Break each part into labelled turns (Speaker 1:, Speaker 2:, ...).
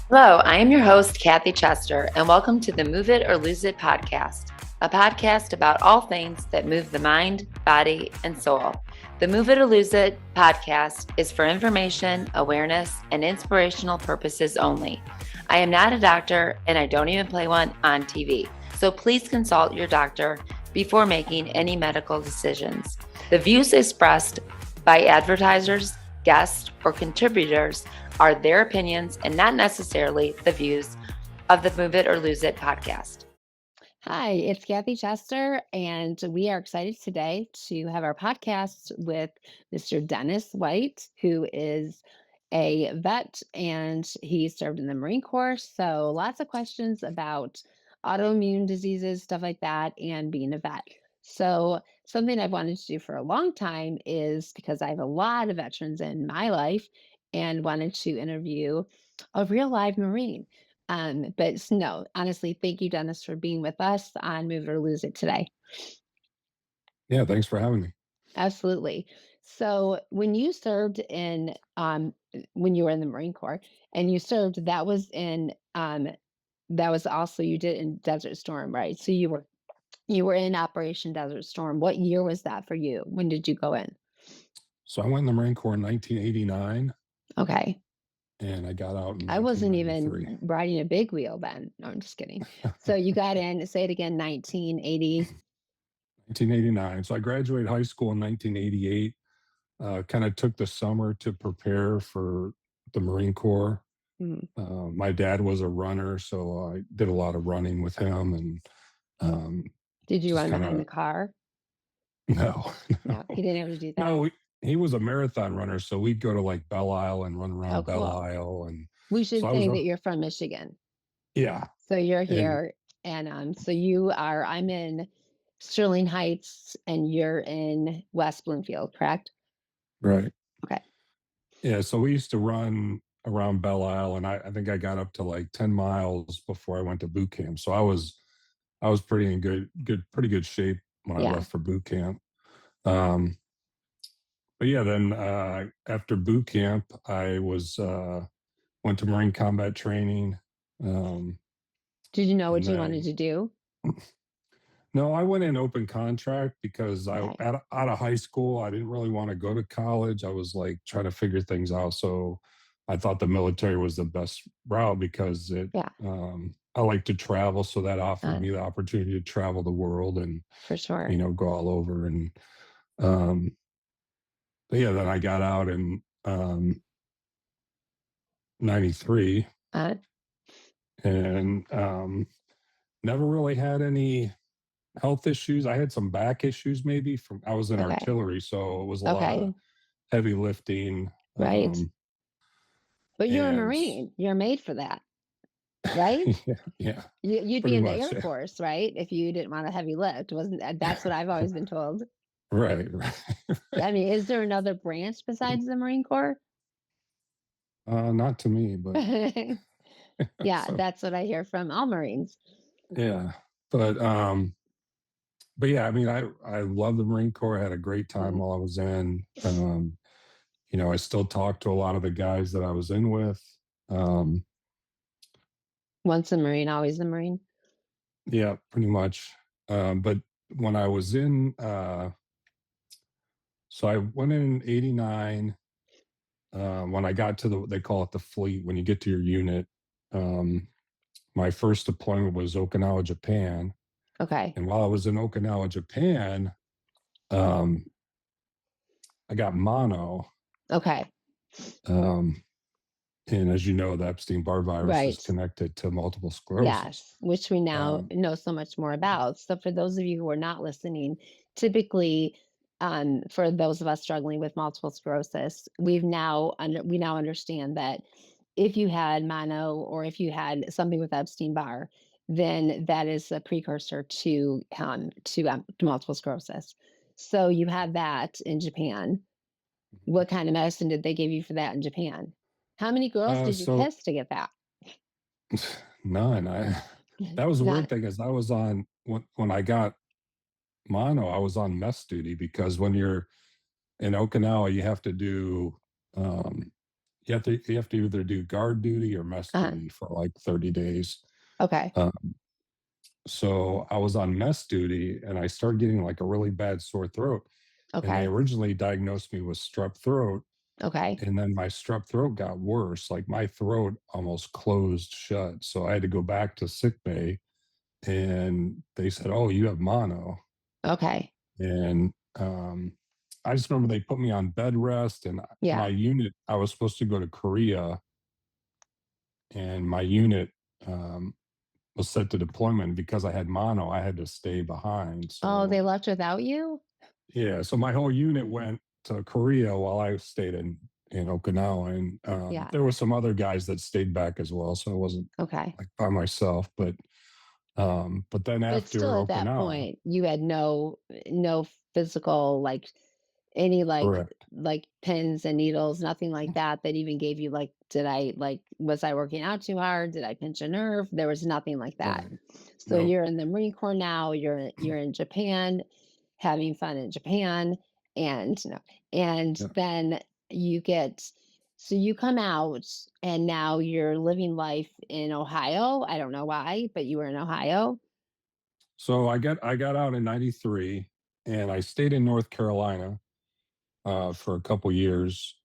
Speaker 1: Hello, I am your host, Kathy Chester, and welcome to the Move It or Lose It podcast, a podcast about all things that move the mind, body, and soul. The Move It or Lose It podcast is for information, awareness, and inspirational purposes only. I am not a doctor, and I don't even play one on TV, so please consult your doctor before making any medical decisions. The views expressed by advertisers, guests, or contributors are their opinions and not necessarily the views of the Move It or Lose It podcast.
Speaker 2: Hi, it's Kathy Chester, and we are excited today to have our podcast with Mr. Dennis White, who is a vet and he served in the Marine Corps. So, lots of questions about autoimmune diseases, stuff like that, and being a vet. So, something I've wanted to do for a long time is because I have a lot of veterans in my life and wanted to interview a real live Marine. No, honestly, thank you, Dennis, for being with us on Move It or Lose It today.
Speaker 3: Yeah, thanks for having me.
Speaker 2: Absolutely. So when you served in when you were in the Marine Corps and you served, that was also you did in Desert Storm, right? So you were in Operation Desert Storm. What year was that for you? When did you go in?
Speaker 3: So I went in the Marine Corps in 1989
Speaker 2: Okay.
Speaker 3: and I got out in
Speaker 2: I wasn't
Speaker 3: 1993.
Speaker 2: even riding a big wheel then. No, I'm just kidding. So you got in, say it again, 1980.
Speaker 3: 1989. So I graduated high school in 1988. Kind of took the summer to prepare for the Marine Corps.
Speaker 2: Mm.
Speaker 3: My dad was a runner, so I did a lot of running with him and
Speaker 2: Did you
Speaker 3: just
Speaker 2: run
Speaker 3: kind
Speaker 2: behind
Speaker 3: of
Speaker 2: the car?
Speaker 3: no,
Speaker 2: No, he didn't have to do that.
Speaker 3: no. He was a marathon runner, so we'd go to like Belle Isle and run
Speaker 2: Oh,
Speaker 3: around Belle
Speaker 2: cool.
Speaker 3: Isle, and
Speaker 2: We
Speaker 3: so
Speaker 2: should
Speaker 3: I was
Speaker 2: say that you're from Michigan.
Speaker 3: yeah,
Speaker 2: So you're
Speaker 3: and
Speaker 2: here and so I'm in Sterling Heights and you're in West Bloomfield, correct?
Speaker 3: right.
Speaker 2: Okay.
Speaker 3: Yeah, so we used to run around Belle Isle, and I think I got up to like 10 miles before I went to boot camp. So I was pretty in pretty good shape when I
Speaker 2: Yeah.
Speaker 3: left for boot camp. Um, but yeah, then after boot camp, I was went to Marine combat training, um,
Speaker 2: Did you know
Speaker 3: and
Speaker 2: what you wanted
Speaker 3: then
Speaker 2: to do?
Speaker 3: no, I went in open contract because
Speaker 2: Okay.
Speaker 3: out of high school, I didn't really want to go to college. I was like trying to figure things out. So I thought the military was the best route because
Speaker 2: Yeah.
Speaker 3: I like to travel. So that offered
Speaker 2: Uh,
Speaker 3: me the opportunity to travel the world and,
Speaker 2: for sure.
Speaker 3: go all over. Um, but yeah, then I got out in 93
Speaker 2: Uh,
Speaker 3: and never really had any health issues. I had some back issues maybe from I was in
Speaker 2: okay.
Speaker 3: artillery, so it was a lot of
Speaker 2: Okay.
Speaker 3: heavy lifting.
Speaker 2: Right. But you're a
Speaker 3: And
Speaker 2: Marine. You're made for that, right?
Speaker 3: yeah, yeah,
Speaker 2: You'd be
Speaker 3: pretty
Speaker 2: in the
Speaker 3: much.
Speaker 2: Air
Speaker 3: Yeah.
Speaker 2: Force, right? If you didn't want a heavy lift. Wasn't that's what I've always been told.
Speaker 3: Right, right,
Speaker 2: I mean, is there another branch besides the Marine Corps?
Speaker 3: not to me, but
Speaker 2: Yeah,
Speaker 3: so
Speaker 2: that's what I hear from all Marines.
Speaker 3: yeah, but but yeah, I mean, I love the Marine Corps. I had a great time
Speaker 2: Mm.
Speaker 3: while I was in. I still talk to a lot of the guys that I was in with. Um,
Speaker 2: Once a Marine, always a Marine.
Speaker 3: yeah, pretty much. But when I was in, so I went in '89. When I got to they call it the fleet. When you get to your unit, um, my first deployment was Okinawa, Japan.
Speaker 2: Okay.
Speaker 3: And while I was in Okinawa, Japan, um, I got mono.
Speaker 2: Okay.
Speaker 3: Um, and as you know, the Epstein-Barr virus is
Speaker 2: Right.
Speaker 3: connected to multiple sclerosis.
Speaker 2: Yes, which we now
Speaker 3: Um,
Speaker 2: know so much more about. So for those of you who are not listening, typically, for those of us struggling with multiple sclerosis, we now understand that if you had mono or if you had something with Epstein-Barr, then that is a precursor to multiple sclerosis. So you had that in Japan. What kind of medicine did they give you for that in Japan? How many girls did you
Speaker 3: so
Speaker 2: kiss to get that?
Speaker 3: none. That was the weird
Speaker 2: Not
Speaker 3: thing is I was on when I got mono, I was on mess duty because when you're in Okinawa, you have to do um, you have to either do guard duty or mess
Speaker 2: Uh-huh.
Speaker 3: duty for like 30 days.
Speaker 2: Okay.
Speaker 3: So I was on mess duty and I started getting like a really bad sore throat. And they
Speaker 2: Okay.
Speaker 3: originally diagnosed me with strep throat.
Speaker 2: Okay.
Speaker 3: And then my strep throat got worse. Like my throat almost closed shut. So I had to go back to sick bay and they said, "Oh, you have mono."
Speaker 2: Okay.
Speaker 3: And I just remember they put me on bed rest and
Speaker 2: Yeah.
Speaker 3: my unit, I was supposed to go to Korea and my unit was set to deployment because I had mono. I had to stay behind.
Speaker 2: Oh,
Speaker 3: So
Speaker 2: they left without you?
Speaker 3: yeah, so my whole unit went to Korea while I stayed in Okinawa, and
Speaker 2: Yeah.
Speaker 3: there were some other guys that stayed back as well. So I wasn't
Speaker 2: Okay.
Speaker 3: like by myself. But then
Speaker 2: But
Speaker 3: after
Speaker 2: still at that
Speaker 3: Okinawa,
Speaker 2: point, you had no physical, like, any,
Speaker 3: correct.
Speaker 2: like, pins and needles, nothing like that, that even gave you, like, was I working out too hard? Did I pinch a nerve? There was nothing like that.
Speaker 3: Right.
Speaker 2: So
Speaker 3: No.
Speaker 2: you're in the Marine Corps now, you're in Japan, having fun in Japan, and no, and
Speaker 3: Yeah.
Speaker 2: then you get so you come out and now you're living life in Ohio. I don't know why, but you were in Ohio.
Speaker 3: So I got out in '93, and I stayed in North Carolina for a couple years.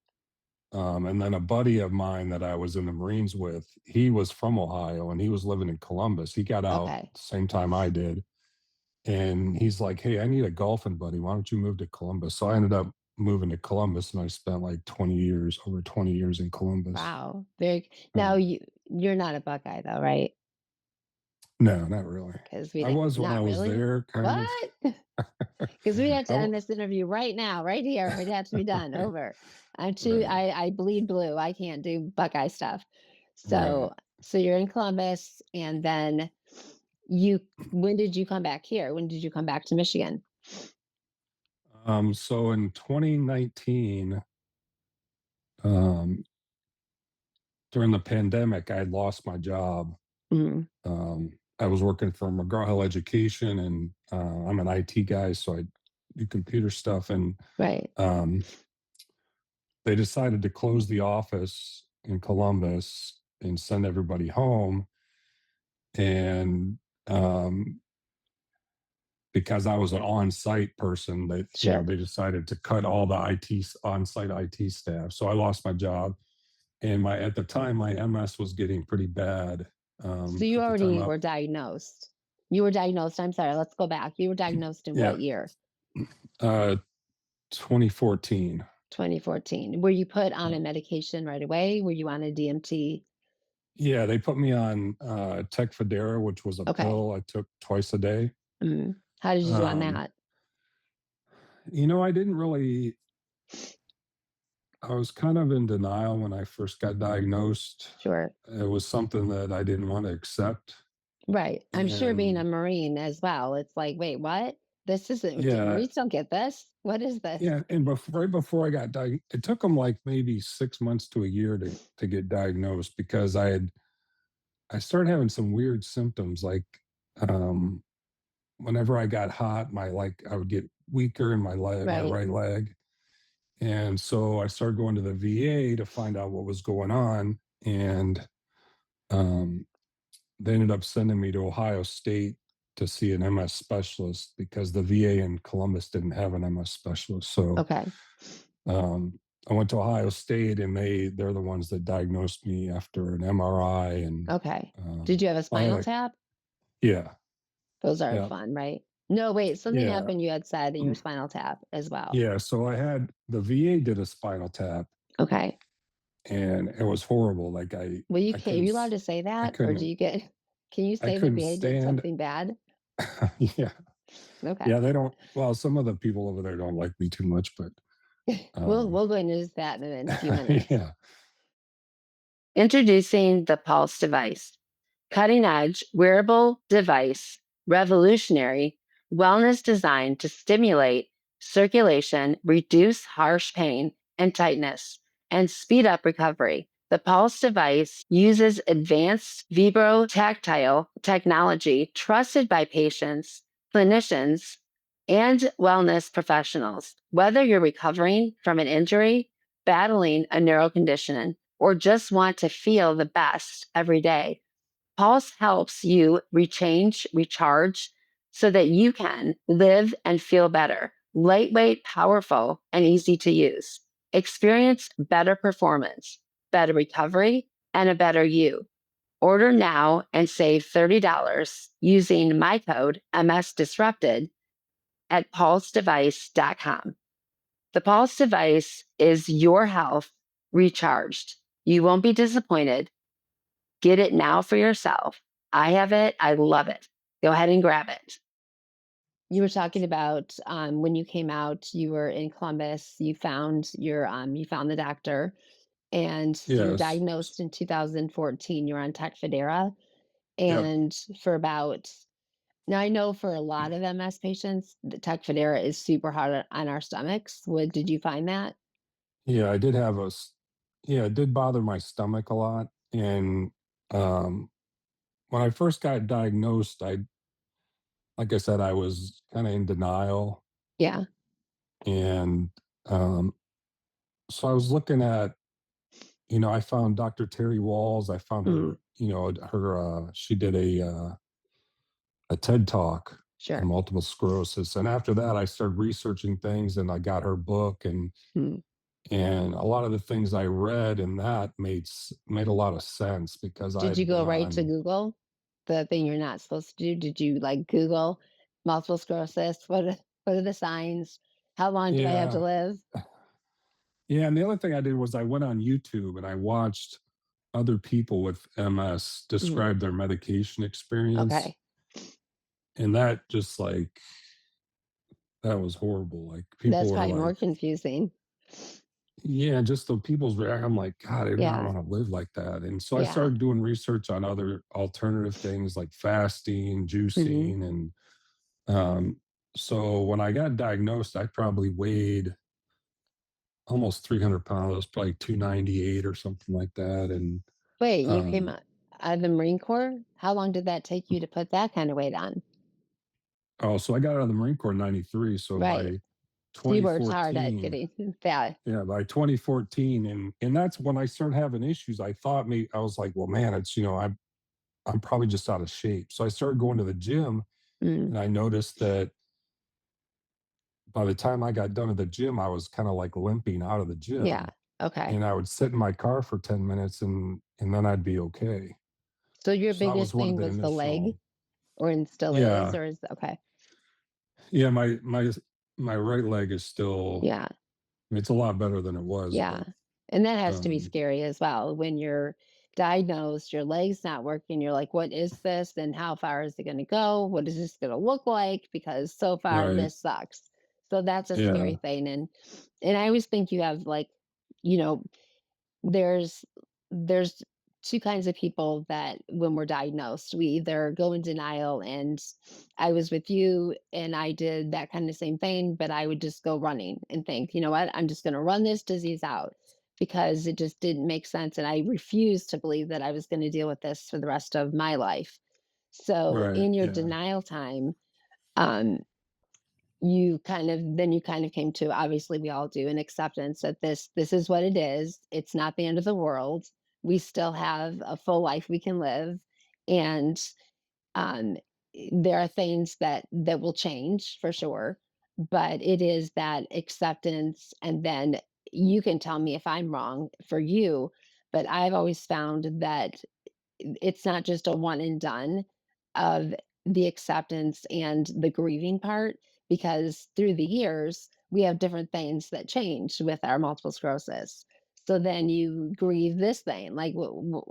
Speaker 3: And then a buddy of mine that I was in the Marines with, he was from Ohio and he was living in Columbus. He got out
Speaker 2: Okay.
Speaker 3: the same time I did. And he's like, "Hey, I need a golfing buddy. Why don't you move to Columbus?" So I ended up moving to Columbus and I spent like 20 years, over 20 years in Columbus.
Speaker 2: Wow. Very now
Speaker 3: Um,
Speaker 2: you're not a Buckeye though, right?
Speaker 3: no, not really.
Speaker 2: Because we
Speaker 3: I
Speaker 2: didn't
Speaker 3: was when I
Speaker 2: not
Speaker 3: was
Speaker 2: really?
Speaker 3: there, kind of.
Speaker 2: What? Because we have
Speaker 3: I
Speaker 2: to end
Speaker 3: w-
Speaker 2: this interview right now, right here. It has to be done. Over. I'm too
Speaker 3: right,
Speaker 2: I bleed blue. I can't do Buckeye stuff.
Speaker 3: right.
Speaker 2: So you're in Columbus and then you when did you come back here? When did you come back to Michigan?
Speaker 3: So in 2019, um, during the pandemic, I had lost my job.
Speaker 2: Mhm.
Speaker 3: I was working for McGraw Hill Education, and I'm an IT guy, so I do computer stuff. And
Speaker 2: Right.
Speaker 3: um, they decided to close the office in Columbus and send everybody home. And um, because I was an on-site person,
Speaker 2: Sure.
Speaker 3: they decided to cut all the on-site IT staff. So I lost my job, and my at the time my MS was getting pretty bad.
Speaker 2: So you
Speaker 3: At the time,
Speaker 2: already were diagnosed. You were diagnosed. I'm sorry, let's go back. You were diagnosed in
Speaker 3: yeah,
Speaker 2: what year?
Speaker 3: uh, 2014.
Speaker 2: 2014. Were you put on
Speaker 3: Yeah.
Speaker 2: a medication right away? Were you on a DMT?
Speaker 3: Yeah, they put me on Tecfidera, which was a
Speaker 2: Okay.
Speaker 3: pill I took twice a day.
Speaker 2: How did you do on
Speaker 3: Um,
Speaker 2: that?
Speaker 3: I didn't really. I was kind of in denial when I first got diagnosed.
Speaker 2: Sure.
Speaker 3: It was something that I didn't want to accept,
Speaker 2: Right. I'm sure being a
Speaker 3: and
Speaker 2: Marine as well, it's like, wait, what? This isn't,
Speaker 3: yeah,
Speaker 2: Marines don't get this. What is this?
Speaker 3: yeah. And right before I got diagnosed, it took them like maybe 6 months to a year to get diagnosed because I started having some weird symptoms like um, whenever I got hot, I would get weaker in my
Speaker 2: Right.
Speaker 3: right leg. And so I started going to the VA to find out what was going on. And um, they ended up sending me to Ohio State to see an MS specialist because the VA in Columbus didn't have an MS specialist. So
Speaker 2: Okay.
Speaker 3: um, I went to Ohio State, and they're the ones that diagnosed me after an MRI. And
Speaker 2: Okay. Did you have a
Speaker 3: I had
Speaker 2: spinal tap?
Speaker 3: yeah,
Speaker 2: Those are
Speaker 3: yeah,
Speaker 2: fun, right? No, wait, something
Speaker 3: yeah,
Speaker 2: happened you had said in your spinal tap as well.
Speaker 3: yeah. So I had the VA did a spinal tap,
Speaker 2: Okay.
Speaker 3: and it was horrible.
Speaker 2: Well,
Speaker 3: I
Speaker 2: are
Speaker 3: couldn't,
Speaker 2: you allowed to say
Speaker 3: I
Speaker 2: that? Or do
Speaker 3: couldn't,
Speaker 2: you get, can you
Speaker 3: I
Speaker 2: say the
Speaker 3: couldn't
Speaker 2: VA did
Speaker 3: stand.
Speaker 2: something bad?
Speaker 3: Yeah,
Speaker 2: Okay.
Speaker 3: yeah. They don't. Well, some of the people over there don't like me too much, but
Speaker 2: We'll go into that in a few minutes.
Speaker 3: yeah.
Speaker 2: Introducing the Pulse device, cutting edge wearable device, revolutionary wellness designed to stimulate circulation, reduce harsh pain and tightness, and speed up recovery. The Pulse device uses advanced vibrotactile technology trusted by patients, clinicians, and wellness professionals. Whether you're recovering from an injury, battling a neurocondition, or just want to feel the best every day, Pulse helps you recharge so that you can live and feel better. Lightweight, powerful, and easy to use. Experience better performance, better recovery, and a better you. Order now and save $30 using my code MSDisrupted at pulsedevice.com. The Pulse device is your health recharged. You won't be disappointed. Get it now for yourself. I have it. I love it. Go ahead and grab it. You were talking about when you came out, you were in Columbus, you found the doctor, and you were
Speaker 3: Yes.
Speaker 2: diagnosed in 2014. You were on Tecfidera.
Speaker 3: Yep.
Speaker 2: And for about now, I know for a lot of MS patients, the Tecfidera is super hard on our stomachs. What did you find that?
Speaker 3: Yeah, I did have yeah, it did bother my stomach a lot. And um, when I first got diagnosed, like I said, I was kind of in denial.
Speaker 2: Yeah.
Speaker 3: And um, so I was looking at, I found Dr. Terry Walls. I found
Speaker 2: Mm,
Speaker 3: her, she did a TED talk on
Speaker 2: sure.
Speaker 3: multiple sclerosis. And after that, I started researching things and I got her book
Speaker 2: Mm.
Speaker 3: and a lot of the things I read in that made a lot of sense because I
Speaker 2: Did you
Speaker 3: had
Speaker 2: go
Speaker 3: been
Speaker 2: right to
Speaker 3: on.
Speaker 2: Google? The thing you're not supposed to do? Did you like Google multiple sclerosis? What are the signs? How long do I have to
Speaker 3: Yeah.
Speaker 2: live?
Speaker 3: Yeah. And the other thing I did was I went on YouTube and I watched other people with MS
Speaker 2: Mm,
Speaker 3: describe their medication experience.
Speaker 2: okay.
Speaker 3: And that just like, that was horrible. Like people
Speaker 2: That's
Speaker 3: were
Speaker 2: probably more
Speaker 3: like,
Speaker 2: confusing.
Speaker 3: yeah, just the people's reaction. I'm like, God, I do not
Speaker 2: Yeah.
Speaker 3: want to live like that. And so I
Speaker 2: Yeah.
Speaker 3: started doing research on other alternative things like fasting,
Speaker 2: Hmm.
Speaker 3: juicing, and um, so when I got diagnosed, I probably weighed almost 300 pounds. I was probably 298 or something like that. And
Speaker 2: Wait, you came
Speaker 3: um,
Speaker 2: out of the Marine Corps? How long did that take you to put that kind of weight on?
Speaker 3: oh, so I got out of the Marine Corps in '93. So
Speaker 2: Right.
Speaker 3: by
Speaker 2: So you worked hard at
Speaker 3: 2014,
Speaker 2: getting fat.
Speaker 3: yeah, by 2014, and that's when I started having issues. I thought me, I was like, well, man, it's I'm probably just out of shape. So I started going to the gym,
Speaker 2: Mm,
Speaker 3: and I noticed that by the time I got done at the gym, I was kind of like limping out of the
Speaker 2: yeah.
Speaker 3: gym,
Speaker 2: Okay.
Speaker 3: and I would sit in my car for 10 minutes and then I'd be okay.
Speaker 2: So your
Speaker 3: So that was
Speaker 2: biggest
Speaker 3: one of
Speaker 2: thing
Speaker 3: the
Speaker 2: was the leg,
Speaker 3: initial.
Speaker 2: or and still is,
Speaker 3: Yeah.
Speaker 2: or is okay.
Speaker 3: Yeah, my right leg is still,
Speaker 2: Yeah.
Speaker 3: it's a lot better than it was,
Speaker 2: Yeah.
Speaker 3: but
Speaker 2: And that has to be
Speaker 3: um
Speaker 2: scary as well. When you're diagnosed, your leg's not working, you're like, what is this? And how far is it going to go? What is this going to look like? Because so far
Speaker 3: right.
Speaker 2: this sucks. So that's a
Speaker 3: Yeah.
Speaker 2: scary thing. And I always think you have like, you know, there's there's two kinds of people that when we're diagnosed, we either go in denial, and I was with you and I did that kind of same thing, but I would just go running and think, you know what, I'm just going to run this disease out because it just didn't make sense, and I refused to believe that I was going to deal with this for the rest of my life. So
Speaker 3: Right.
Speaker 2: in your
Speaker 3: Yeah.
Speaker 2: denial time, um you kind of came to, obviously we all do, an acceptance that this is what it is. It's not the end of the world. We still have a full life we can live, and um there are things that will change for sure, but it is that acceptance. And then you can tell me if I'm wrong for you, but I've always found that it's not just a one and done of the acceptance and the grieving part, because through the years we have different things that change with our multiple sclerosis. So then you grieve this thing like,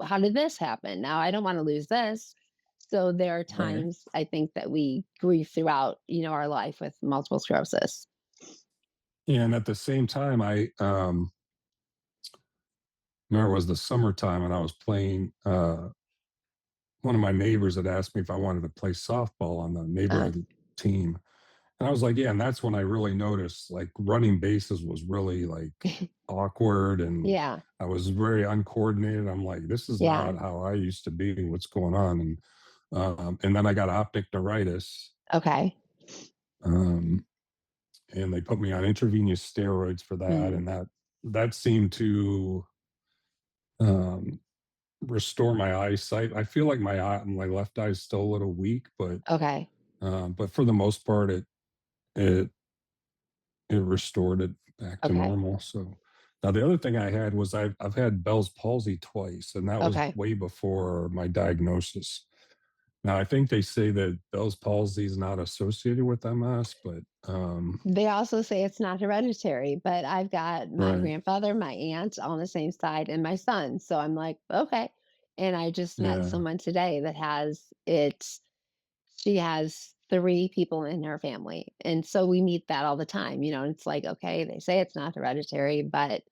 Speaker 2: how did this happen? Now I don't want to lose this. So there are
Speaker 3: Right.
Speaker 2: times I think that we grieve throughout, our life with multiple sclerosis.
Speaker 3: And at the same time, I remember it was the summertime and I was playing one of my neighbors had asked me if I wanted to play softball on the
Speaker 2: uh,
Speaker 3: neighborhood team. And I was like, yeah, and that's when I really noticed like running bases was really like awkward and
Speaker 2: yeah.
Speaker 3: I was very uncoordinated. I'm like, this is
Speaker 2: Yeah.
Speaker 3: not how I used to be. What's going on? And then I got optic neuritis.
Speaker 2: Okay.
Speaker 3: Um, and they put me on intravenous steroids for that.
Speaker 2: Mm,
Speaker 3: And that seemed to um, restore my eyesight. I feel like my left eye is still a little weak,
Speaker 2: Okay.
Speaker 3: but for the most part, it it restored it back to
Speaker 2: Okay.
Speaker 3: normal. So now the other thing I had was I've had Bell's palsy twice, and that was
Speaker 2: Okay.
Speaker 3: way before my diagnosis. Now I think they say that Bell's palsy is not associated with MS, but
Speaker 2: They also say it's not hereditary, but I've got my
Speaker 3: right,
Speaker 2: grandfather, my aunt on the same side, and my son. So I'm like, okay. And I just met
Speaker 3: yeah,
Speaker 2: someone today that has it. She has 3 people in her family. And so we meet that all the time, and it's like, okay, they say it's not hereditary, but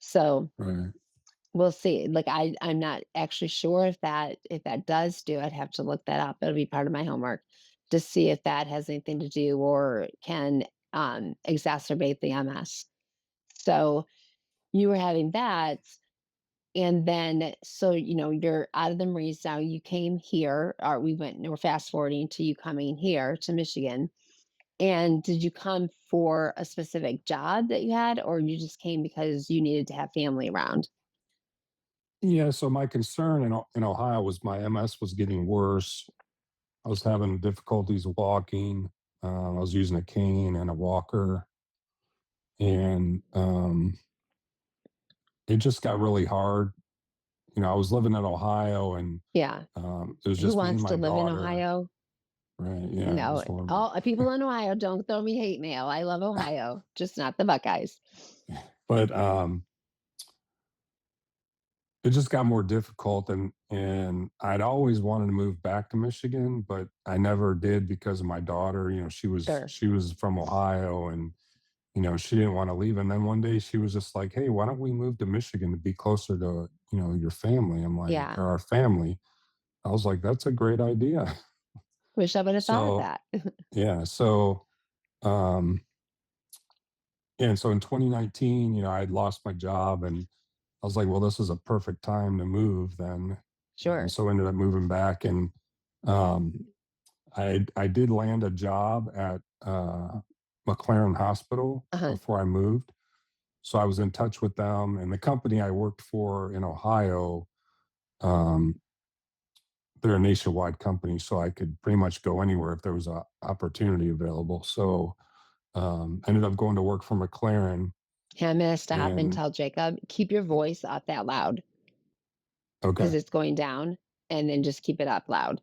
Speaker 2: so
Speaker 3: right,
Speaker 2: we'll see. Like I'm not actually sure if that does do. I'd have to look that up. It'll be part of my homework to see if that has anything to do or can exacerbate the MS. So you were having that, and then so you're out of the Marines now. You came here, or we're fast forwarding to you coming here to Michigan. And did you come for a specific job that you had, or you just came because you needed to have family around?
Speaker 3: yeah. So my concern in Ohio was my MS was getting worse. I was having difficulties walking. I was using a cane and a walker, and it just got really hard. I was living in Ohio, and
Speaker 2: Yeah.
Speaker 3: it was
Speaker 2: Who
Speaker 3: just me and
Speaker 2: wants
Speaker 3: my
Speaker 2: to live in
Speaker 3: daughter.
Speaker 2: Ohio?
Speaker 3: Right? Yeah, it
Speaker 2: No,
Speaker 3: was horrible.
Speaker 2: all people in Ohio, don't throw me hate mail. I love Ohio, just not the Buckeyes.
Speaker 3: But it just got more difficult, and I'd always wanted to move back to Michigan, but I never did because of my daughter. She was
Speaker 2: Sure.
Speaker 3: she was from Ohio, and she didn't want to leave. And then one day she was just like, "Hey, why don't we move to Michigan to be closer to your family?" I'm like,
Speaker 2: Yeah.
Speaker 3: or our family. I was like, "That's a great idea."
Speaker 2: Wish I would have thought of
Speaker 3: So
Speaker 2: that.
Speaker 3: yeah, so um, and so in 2019, I had lost my job, and I was like, well, this is a perfect time to move then. And
Speaker 2: Sure.
Speaker 3: so I ended up moving back, and um, I did land a job at McLaren Hospital
Speaker 2: Uh-huh.
Speaker 3: before I moved. So I was in touch with them, and the company I worked for in Ohio, um, they're a nationwide company, so I could pretty much go anywhere if there was a opportunity available. So ended up going to work for McLaren,
Speaker 2: Hey, I'm gonna stop and
Speaker 3: and
Speaker 2: tell Jacob, keep your voice up that loud because
Speaker 3: okay,
Speaker 2: it's going down, and then just keep it up loud.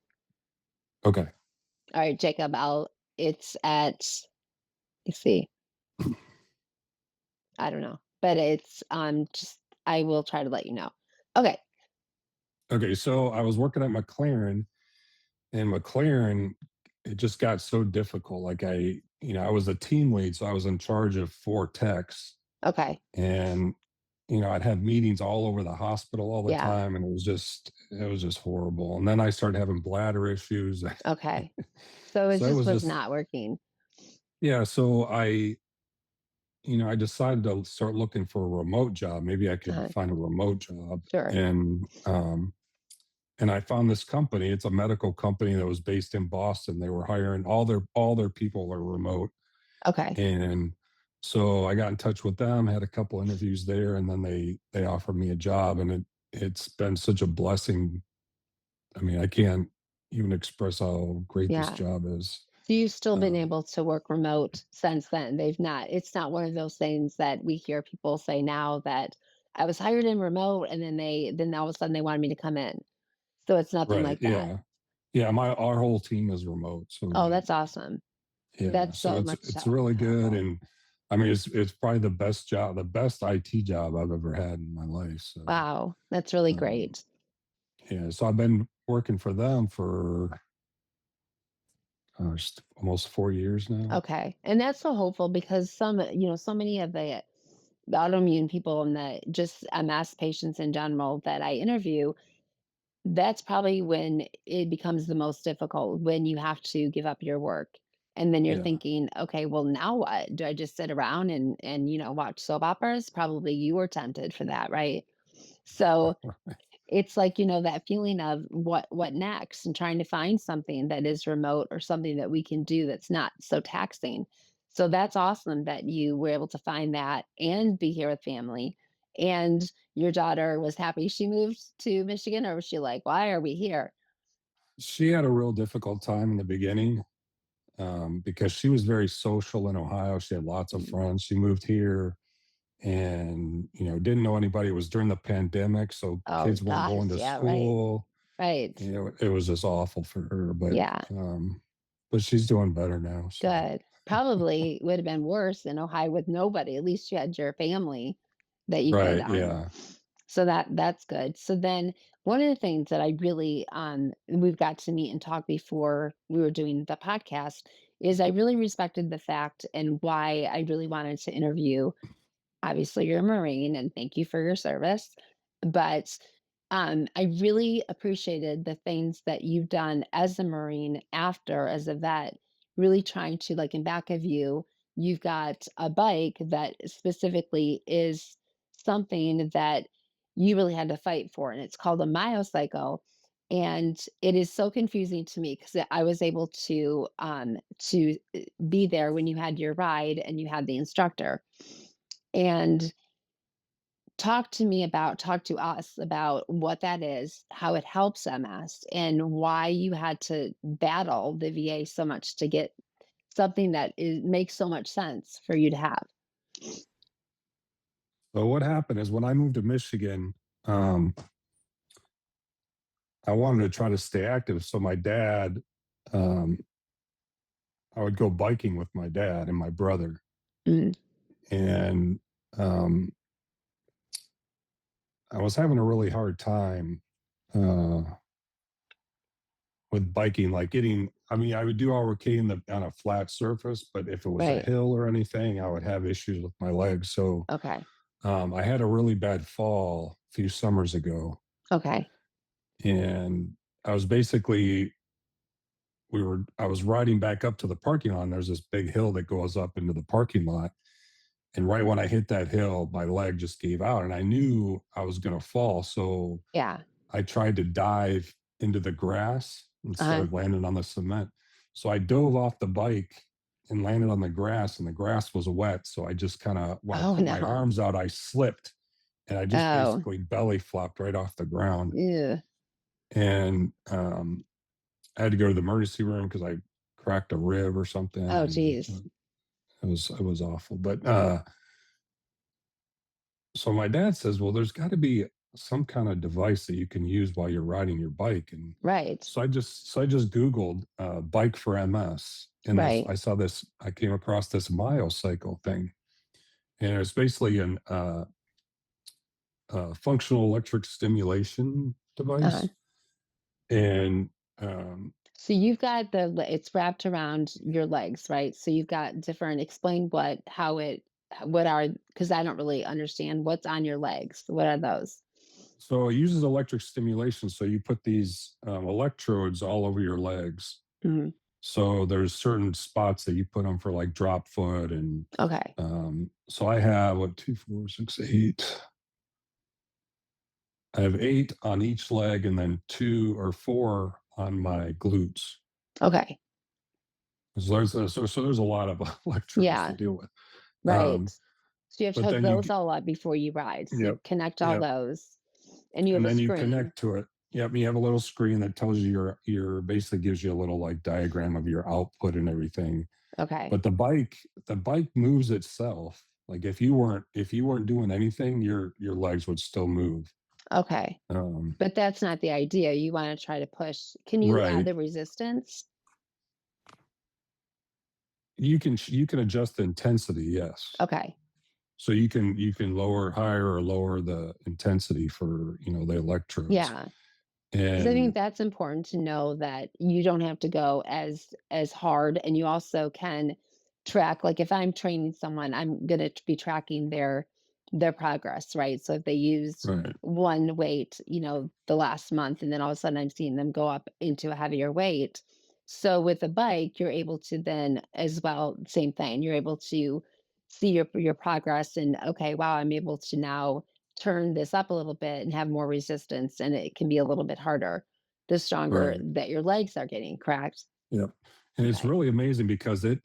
Speaker 3: okay,
Speaker 2: All right, Jacob, it's at, let's see, I don't know, but it's just, I will try to let you know. Okay.
Speaker 3: okay. So I was working at McLaren, and McLaren, it just got so difficult. Like I was a team lead, so I was in charge of 4 techs,
Speaker 2: Okay.
Speaker 3: and I'd have meetings all over the hospital all the
Speaker 2: Yeah.
Speaker 3: time, and it was just horrible. And then I started having bladder issues.
Speaker 2: Okay. So it
Speaker 3: So it
Speaker 2: just
Speaker 3: was
Speaker 2: was
Speaker 3: just,
Speaker 2: not working.
Speaker 3: yeah. So I decided to start looking for a remote job. Maybe I could
Speaker 2: Uh,
Speaker 3: find a remote job,
Speaker 2: sure.
Speaker 3: and I found this company. It's a medical company that was based in Boston. They were hiring all their people are remote,
Speaker 2: Okay.
Speaker 3: and so I got in touch with them, had a couple interviews there, and then they offered me a job, and it's been such a blessing. I mean, I can't even express how great this
Speaker 2: Yeah.
Speaker 3: job is.
Speaker 2: So you've still been
Speaker 3: Um,
Speaker 2: able to work remote since then. It's not one of those things that we hear people say now that I was hired in remote and then all of a sudden they wanted me to come in. So it's nothing
Speaker 3: right?
Speaker 2: like that.
Speaker 3: Yeah, yeah. Our whole team is remote, so
Speaker 2: Oh, that's awesome.
Speaker 3: yeah,
Speaker 2: That's
Speaker 3: so
Speaker 2: so
Speaker 3: it's
Speaker 2: much
Speaker 3: it's really good,
Speaker 2: helpful.
Speaker 3: and I mean, it's probably the best job, the best IT job I've ever had in my life. So
Speaker 2: Wow, that's really
Speaker 3: um,
Speaker 2: great.
Speaker 3: yeah, so I've been working for them for almost 4 years now.
Speaker 2: Okay. And that's so hopeful because so many of the autoimmune people and the just MS patients in general that I interview, that's probably when it becomes the most difficult, when you have to give up your work. And then you're
Speaker 3: Yeah,
Speaker 2: thinking, okay, well, now what? Do I just sit around and watch soap operas? Probably you were tempted for that, right? So it's like, that feeling of what next, and trying to find something that is remote or something that we can do that's not so taxing. So that's awesome that you were able to find that and be here with family. And your daughter was happy she moved to Michigan, or was she like, why are we here?
Speaker 3: She had a real difficult time in the beginning because she was very social in Ohio. She had lots of
Speaker 2: Mm.
Speaker 3: friends. She moved here and didn't know anybody. It was during the pandemic, so
Speaker 2: Oh
Speaker 3: kids weren't
Speaker 2: gosh,
Speaker 3: going to
Speaker 2: yeah, right,
Speaker 3: school.
Speaker 2: right.
Speaker 3: It was just awful for her,
Speaker 2: Yeah,
Speaker 3: but she's doing better now. So
Speaker 2: good. Probably would have been worse in Ohio with nobody. At least you had your family that you could
Speaker 3: right, yeah.
Speaker 2: so that's good. So then one of the things that I really we've got to meet and talk before we were doing the podcast is I really respected the fact and why I really wanted to interview. Obviously, you're a Marine and thank you for your service. But I really appreciated the things that you've done as a Marine after, as a vet, really trying to, like, in back of you, you've got a bike that specifically is something that you really had to fight for, and it's called a myocycle. And it is so confusing to me because I was able to be there when you had your ride and you had the instructor. And talk to us about what that is, how it helps MS, and why you had to battle the VA so much to get something that makes so much sense for you to have.
Speaker 3: So what happened is when I moved to Michigan, um, I wanted to try to stay active. So my dad, um, I would go biking with my dad and my brother,
Speaker 2: Mm,
Speaker 3: and um, I was having a really hard time uh, with biking, like getting. I mean, I would do okay on a flat surface, but if it was a
Speaker 2: right.
Speaker 3: hill or anything, I would have issues with my legs. So
Speaker 2: Okay.
Speaker 3: I had a really bad fall a few summers ago,
Speaker 2: Okay.
Speaker 3: and I was basically I was riding back up to the parking lot, and there's this big hill that goes up into the parking lot. And right when I hit that hill, my leg just gave out and I knew I was going to fall. So
Speaker 2: Yeah.
Speaker 3: I tried to dive into the grass instead
Speaker 2: Uh-huh.
Speaker 3: of landing on the cement. So I dove off the bike and landed on the grass, and the grass was wet. So I just kind of, when I
Speaker 2: Oh
Speaker 3: put my
Speaker 2: no.
Speaker 3: arms out, I slipped and I just
Speaker 2: Oh.
Speaker 3: basically belly flopped right off the ground.
Speaker 2: Yeah.
Speaker 3: And I had to go to the emergency room because I cracked a rib or something.
Speaker 2: Oh
Speaker 3: And
Speaker 2: geez.
Speaker 3: it was awful. But so my dad says, well, there's got to be some kind of device that you can use while you're riding your bike. And
Speaker 2: Right.
Speaker 3: so I just Googled bike for MS, and
Speaker 2: Right.
Speaker 3: I came across this myocycle thing, and it's basically a functional electric stimulation
Speaker 2: Uh-huh.
Speaker 3: device. And um,
Speaker 2: So you've got it's wrapped around your legs, right? So you've got different, explain what are, because I don't really understand what's on your legs. What are those?
Speaker 3: so it uses electric stimulation. So you put these electrodes all over your legs.
Speaker 2: Mhm.
Speaker 3: So there's certain spots that you put them for, like drop foot, and
Speaker 2: Okay.
Speaker 3: so I have what, 2, 4, 6, 8. I have 8 on each leg, and then 2 or 4 on my glutes.
Speaker 2: Okay.
Speaker 3: So there's a lot of electrodes to
Speaker 2: Yeah.
Speaker 3: deal with.
Speaker 2: Right.
Speaker 3: Um,
Speaker 2: So you have to
Speaker 3: but
Speaker 2: hook
Speaker 3: then
Speaker 2: those all up before you ride. So you
Speaker 3: yep,
Speaker 2: connect all
Speaker 3: yep,
Speaker 2: those and you have
Speaker 3: and
Speaker 2: a
Speaker 3: then you
Speaker 2: screen.
Speaker 3: connect to it. Yep, you have a little screen that tells you your basically gives you a little like diagram of your output and everything.
Speaker 2: Okay.
Speaker 3: But the bike moves itself. Like if you weren't doing anything, your legs would still move.
Speaker 2: Okay.
Speaker 3: Um,
Speaker 2: But that's not the idea. You want to try to push. Can you add
Speaker 3: right.
Speaker 2: the resistance?
Speaker 3: You can adjust the intensity, yes.
Speaker 2: Okay.
Speaker 3: So you can lower higher or lower the intensity for the electrodes.
Speaker 2: Yeah. Because I think
Speaker 3: And
Speaker 2: that's important to know that you don't have to go as hard, and you also can track. Like if I'm training someone, I'm gonna be tracking their progress, right? So if they used
Speaker 3: right,
Speaker 2: one weight, the last month, and then all of a sudden I'm seeing them go up into a heavier weight. So with a bike, you're able to then as well, same thing. You're able to see your progress and okay, wow, I'm able to now turn this up a little bit and have more resistance, and it can be a little bit harder the stronger
Speaker 3: right.
Speaker 2: that your legs are getting, correct?
Speaker 3: Yep. And it's
Speaker 2: Okay.
Speaker 3: really amazing because it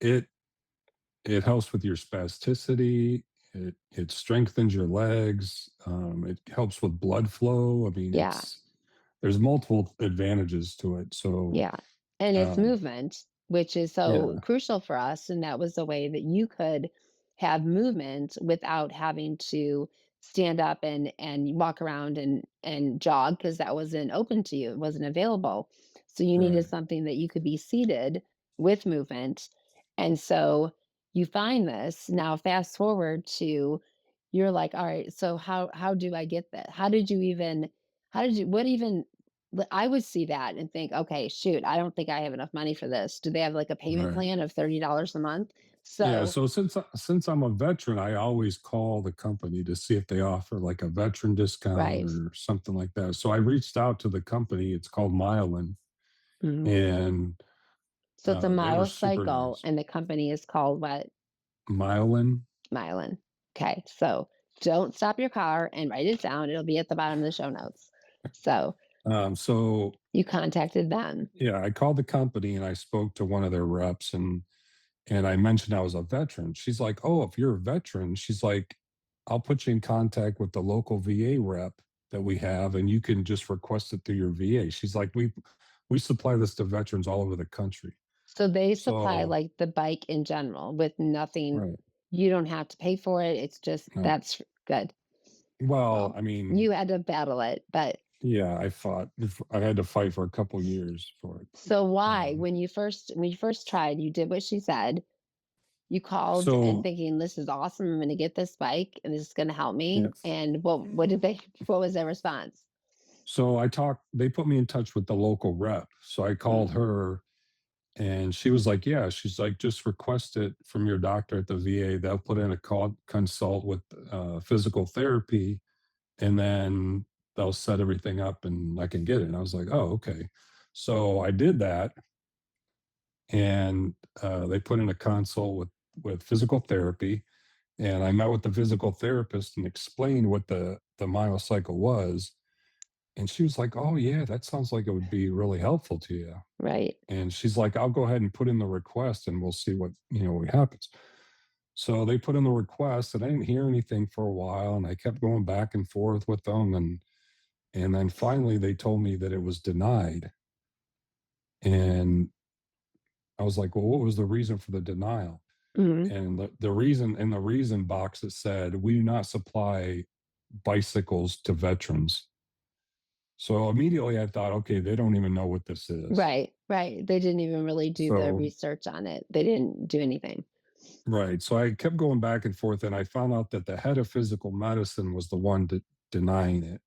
Speaker 3: it helps with your spasticity. It strengthens your legs. It helps with blood flow. I mean,
Speaker 2: Yeah.
Speaker 3: there's multiple advantages to it. So
Speaker 2: Yeah. And it's
Speaker 3: um,
Speaker 2: movement, which is so
Speaker 3: yeah,
Speaker 2: crucial for us. And that was a way that you could have movement without having to stand up and walk around and jog because that wasn't open to you. It wasn't available. So you needed
Speaker 3: right,
Speaker 2: something that you could be seated with movement. And so you find this. Now fast forward to you're like, all right, so how do I get that? How did you what even I would see that and think, "Okay, shoot, I don't think I have enough money for this." Do they have, like, a payment
Speaker 3: right.
Speaker 2: plan of $30 a month?
Speaker 3: Yeah,
Speaker 2: So
Speaker 3: so since I'm a veteran, I always call the company to see if they offer like a veteran discount
Speaker 2: right.
Speaker 3: or something like that. So I reached out to the company. It's called Mylan,
Speaker 2: Mhm.
Speaker 3: and
Speaker 2: So it's a
Speaker 3: they were
Speaker 2: mile
Speaker 3: super
Speaker 2: cycle,
Speaker 3: nice.
Speaker 2: and the company is called what?
Speaker 3: Mylan.
Speaker 2: Mylan. Okay, so don't stop your car and write it down, it'll be at the bottom of the show notes. So
Speaker 3: So
Speaker 2: you contacted them.
Speaker 3: yeah, I called the company and I spoke to one of their reps, and I mentioned I was a veteran. She's like, "Oh, if you're a veteran," she's like, "I'll put you in contact with the local VA rep that we have, and you can just request it through your VA." She's like, "We supply this to veterans all over the country."
Speaker 2: So they supply,
Speaker 3: So
Speaker 2: like, the bike in general with nothing
Speaker 3: right,
Speaker 2: you don't have to pay for it, it's just
Speaker 3: no.
Speaker 2: that's good.
Speaker 3: Well,
Speaker 2: Well,
Speaker 3: I mean,
Speaker 2: you had to battle it, but
Speaker 3: yeah, I had to fight for a couple years for it.
Speaker 2: so why?
Speaker 3: Um,
Speaker 2: When you first tried, you did what she said. You called and
Speaker 3: so
Speaker 2: thinking, "This is awesome. I'm gonna get this bike and this is gonna help
Speaker 3: yeah,
Speaker 2: me." And what did they what was their response?
Speaker 3: so they put me in touch with the local rep. So I called
Speaker 2: Mm,
Speaker 3: her. And she was like, "Yeah." She's like, "Just request it from your doctor at the VA. They'll put in a call consult with physical therapy, and then they'll set everything up, and I can get it." And I was like, "Oh, okay." So I did that, and they put in a consult with physical therapy, and I met with the physical therapist and explained what the myocycle was, and she was like, "Oh yeah, that sounds like it would be really helpful to you."
Speaker 2: right.
Speaker 3: And she's like, "I'll go ahead and put in the request and we'll see what happens." So they put in the request and I didn't hear anything for a while. And I kept going back and forth with them. And then finally they told me that it was denied. And I was like, "Well, what was the reason for the denial?"
Speaker 2: Mhm.
Speaker 3: And the reason in the reason box it said, "We do not supply bicycles to veterans." So immediately I thought, okay, they don't even know what this is.
Speaker 2: Right, right. They didn't even really do the
Speaker 3: So
Speaker 2: research on it. They didn't do anything.
Speaker 3: right. So I kept going back and forth, and I found out that the head of physical medicine was the one denying it.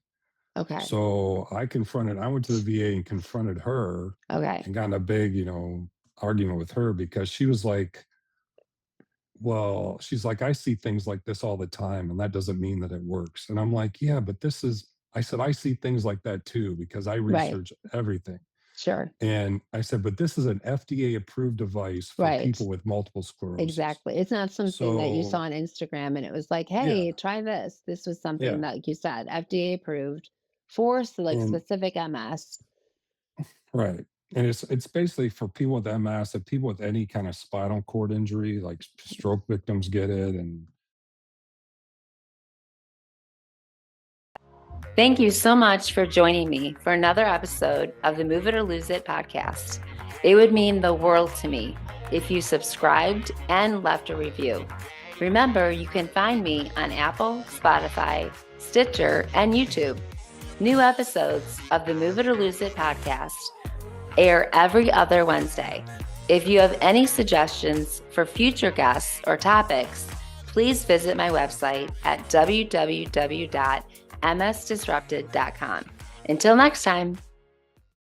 Speaker 2: Okay,
Speaker 3: So I went to the VA and confronted her
Speaker 2: okay.
Speaker 3: and got in a big, argument with her because she was like, "Well," she's like, "I see things like this all the time, and that doesn't mean that it works." And I'm like, "Yeah, but I said, I see things like that too because I
Speaker 2: Right,
Speaker 3: research everything."
Speaker 2: sure.
Speaker 3: And I said, "But this is an FDA approved device for
Speaker 2: Right.
Speaker 3: people with multiple sclerosis."
Speaker 2: Exactly. It's not something that you saw
Speaker 3: So,
Speaker 2: on Instagram and it was like,
Speaker 3: yeah,
Speaker 2: "Hey, try this." This was something
Speaker 3: yeah.
Speaker 2: that, like you said, FDA approved for like
Speaker 3: And
Speaker 2: specific MS.
Speaker 3: right. And it's basically for people with MS and people with any kind of spinal cord injury, like stroke victims get it. And
Speaker 1: Thank you so much for joining me for another episode of the Move It or Lose It podcast. It would mean the world to me if you subscribed and left a review. Remember, you can find me on Apple, Spotify, Stitcher, and YouTube. New episodes of the Move It or Lose It podcast air every other Wednesday. If you have any suggestions for future guests or topics, please visit my website at www.msdisrupted.com. Until next time.